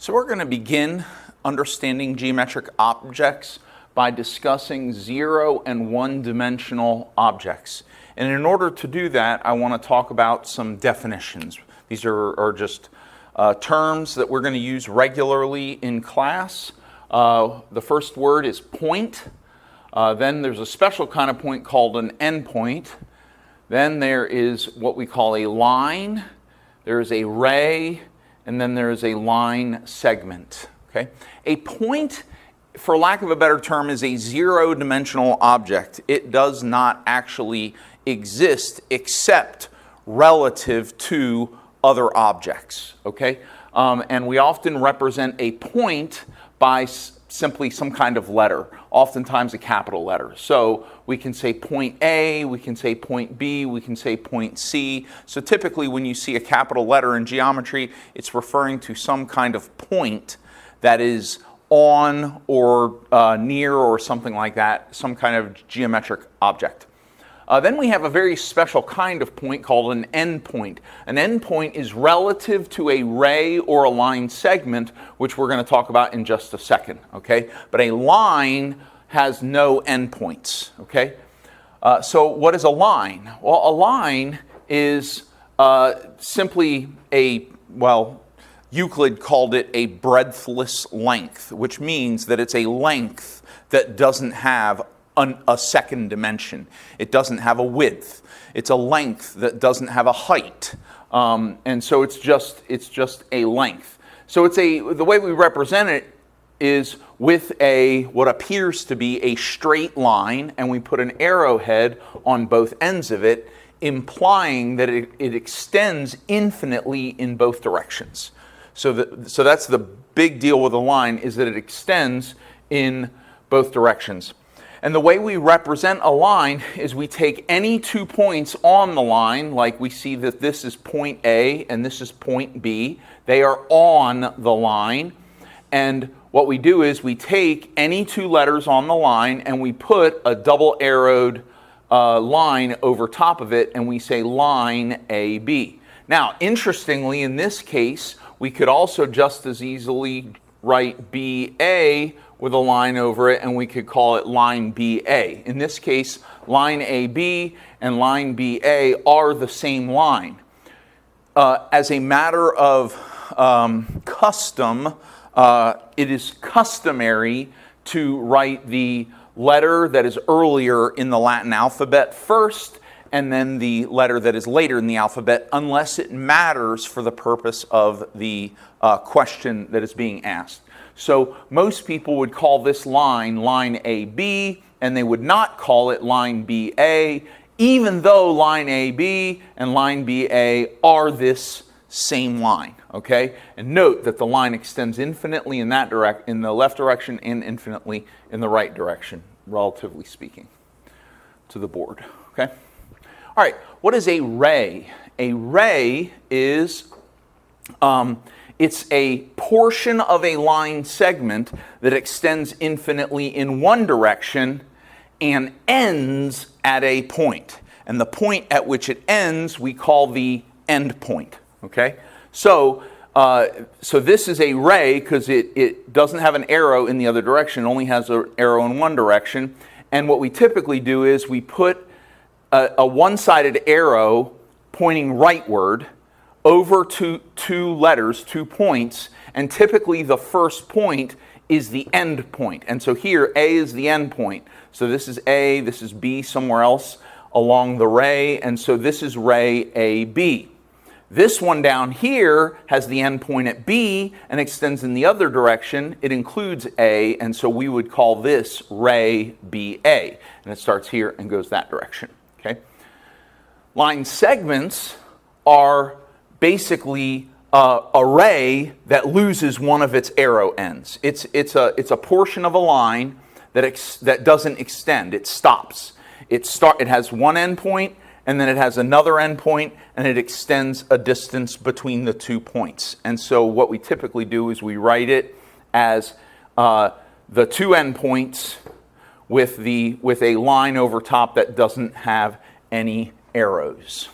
So we're going to begin understanding geometric objects by discussing 0 and 1-dimensional objects. And in order to do that, I want to talk about some definitions. These are just terms that we're going to use regularly in class. The first word is point. Then there's a special kind of point called an endpoint. Then there is what we call a line. There is a ray. And then there is a line segment. Okay? A point, for lack of a better term, is a 0-dimensional object. It does not actually exist except relative to other objects. Okay? And we often represent a point by simply some kind of letter, oftentimes a capital letter. So we can say point A, we can say point B, we can say point C. So typically when you see a capital letter in geometry, it's referring to some kind of point that is on or near or something like that, some kind of geometric object. Then we have a very special kind of point called an endpoint. An endpoint is relative to a ray or a line segment, which we're going to talk about in just a second. Okay? But a line has no endpoints. Okay? So what is a line? Well, a line is simply Euclid called it a breadthless length, which means that it's a length that doesn't have a second dimension. It doesn't have a width. It's a length that doesn't have a height. And so it's just a length. So the way we represent it is with what appears to be a straight line, and we put an arrowhead on both ends of it, implying that it extends infinitely in both directions. So that's the big deal with a line, is that it extends in both directions. And the way we represent a line is we take any 2 points on the line, like we see that this is point A and this is point B. They are on the line. And what we do is we take any 2 letters on the line and we put a double arrowed line over top of it, and we say line AB. Now, interestingly, in this case, we could also just as easily write BA with a line over it, and we could call it line BA. In this case, line AB and line BA are the same line. As a matter of custom, it is customary to write the letter that is earlier in the Latin alphabet first, and then the letter that is later in the alphabet, unless it matters for the purpose of the question that is being asked. So most people would call this line AB, and they would not call it line BA, even though line AB and line BA are this same line. Okay? And note that the line extends infinitely in the left direction and infinitely in the right direction, relatively speaking, to the board. Okay? All right, what is a ray? A ray is it's a portion of a line segment that extends infinitely in one direction and ends at a point. And the point at which it ends we call the endpoint. Okay? So this is a ray because it doesn't have an arrow in the other direction. It only has an arrow in one direction. And what we typically do is we put a one-sided arrow pointing rightward over to 2 letters, 2 points, and typically the first point is the end point. And so here, A is the end point. So this is A, this is B somewhere else along the ray, and so this is ray AB. This one down here has the end point at B and extends in the other direction. It includes A, and so we would call this ray BA. And it starts here and goes that direction. Okay? Line segments are basically a ray that loses one of its arrow ends. It's a portion of a line that doesn't extend. It stops. It has one endpoint, and then it has another endpoint, and it extends a distance between the 2 points. And so what we typically do is we write it as the 2 endpoints with a line over top that doesn't have any arrows.